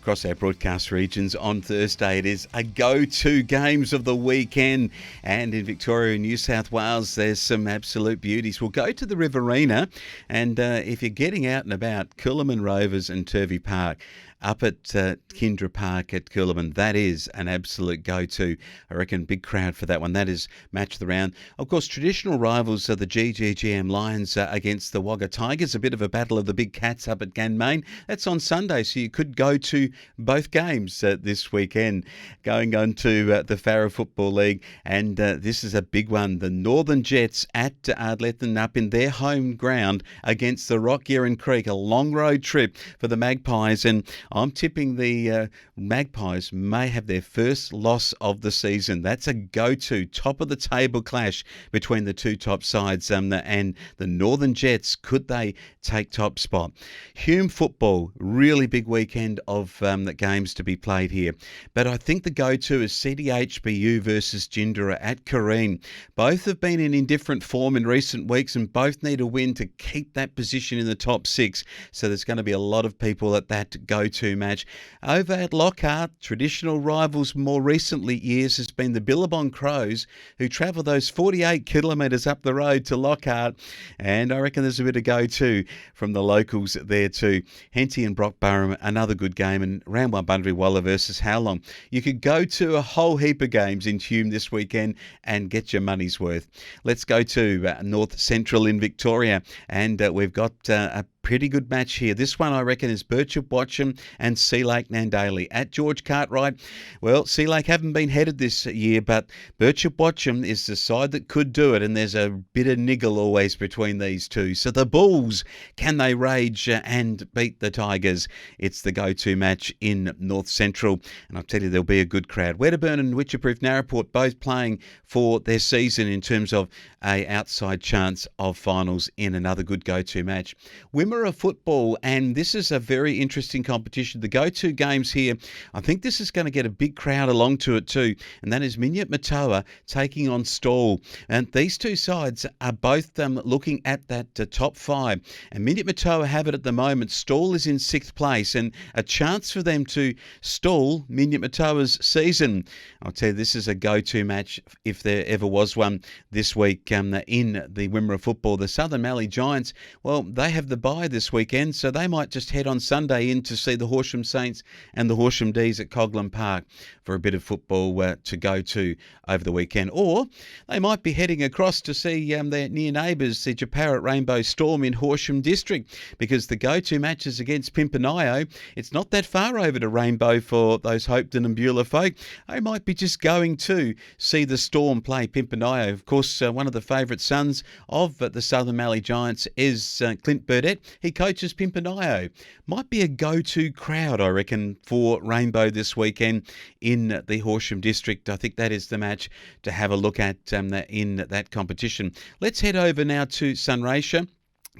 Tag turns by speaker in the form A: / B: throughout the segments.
A: across our broadcast regions on Thursday. It is a go-to games of the weekend, and in Victoria and New South Wales there's some absolute beauties. We'll go to the Riverina, and if you're getting out and about, Coolamon Rovers and Turvey Park up at Kindra Park at Coolamon, that is an absolute go-to. I reckon big crowd for that one. That is match of the round. Of course, traditional rivals are the GGGM Lions against the Wagga Tigers, a bit of a battle of the big cats up at Ganmain. That's on Sunday, so you could go to both games this weekend. Going on to the Farrer Football League, and this is a big one. The Northern Jets at Ardlethan up in their home ground against the Rockyaran Creek, a long road trip for the Magpies, and I'm tipping the Magpies may have their first loss of the season. That's a go-to, top-of-the-table clash between the two top sides, and the Northern Jets, could they take top spot? Hume football, really big weekend of the games to be played here. But I think the go-to is CDHBU versus Gindera at Kareen. Both have been in indifferent form in recent weeks, and both need a win to keep that position in the top six. So there's going to be a lot of people at that go-to match. Over at Lockhart, traditional rivals more recently years has been the Billabong Crows, who travel those 48 kilometres up the road to Lockhart, and I reckon there's a bit of go-to from the locals there too. Henty and Brockburn, another good game, and round one Bundry-Walla versus Howlong. You could go to a whole heap of games in Hume this weekend and get your money's worth. Let's go to North Central in Victoria, and we've got a pretty good match here. This one, I reckon, is Birchip Watcham and Sea Lake Nandaly at George Cartwright. Well, Sea Lake haven't been headed this year, but Birchip Watcham is the side that could do it, and there's a bit of niggle always between these two. So the Bulls, can they rage and beat the Tigers? It's the go-to match in North Central, and I'll tell you, there'll be a good crowd. Wedderburn and Witcherproof Narraport both playing for their season in terms of a outside chance of finals in another good go-to match. Wimmera football, and this is a very interesting competition. The go-to games here, I think this is going to get a big crowd along to it too, and that is Minyat Matoa taking on Stawell. And these two sides are both looking at that top five, and Minyat Matoa have it at the moment. Stawell is in sixth place, and a chance for them to stall Minyat Matoa's season. I'll tell you, this is a go-to match if there ever was one this week in the Wimmera football. The Southern Mallee Giants, well, they have the bye this weekend, so they might just head on Sunday in to see the Horsham Saints and the Horsham D's at Coghlan Park for a bit of football to go to over the weekend. Or they might be heading across to see their near neighbours, the Japarrit Rainbow Storm in Horsham District, because the go-to matches against Pimpernio, it's not that far over to Rainbow for those Hopetoun and Beulah folk. They might be just going to see the Storm play Pimpernio. Of course, one of the favourite sons of the Southern Mallee Giants is Clint Burdett. He coaches Pimpernio. Might be a go-to crowd, I reckon, for Rainbow this weekend in the Horsham District. I think that is the match to have a look at in that competition. Let's head over now to Sunraysia.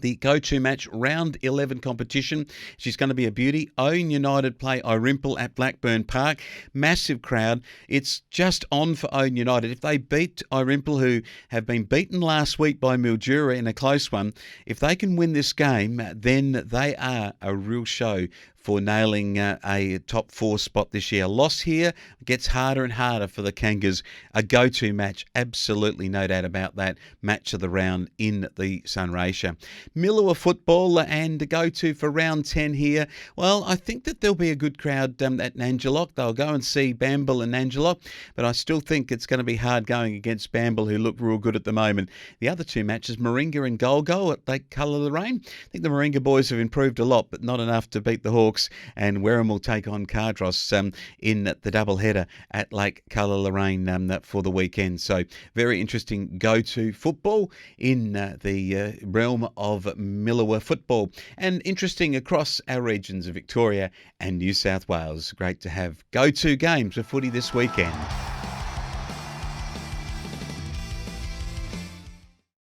A: The go-to match, round 11 competition. She's going to be a beauty. Owen United play Irimple at Blackburn Park. Massive crowd. It's just on for Owen United. If they beat Irimple, who have been beaten last week by Mildura in a close one, if they can win this game, then they are a real show for nailing a top four spot this year. Loss here gets harder and harder for the Kangas. A go-to match, absolutely no doubt about that. Match of the round in the Sunraysia. Millewa football and a go-to for round 10 here. Well, I think that there'll be a good crowd at Nangelock. They'll go and see Bamble and Nangelock, but I still think it's going to be hard going against Bamble, who look real good at the moment. The other two matches, Moringa and Golgo at Lake Colour Lorraine. I think the Moringa boys have improved a lot, but not enough to beat the Hawks. And Wareham will take on Cardross in the double-header at Lake Colour Lorraine for the weekend. So very interesting go-to football in the realm of Millewa football, and interesting across our regions of Victoria and New South Wales. Great to have go-to games for footy this weekend.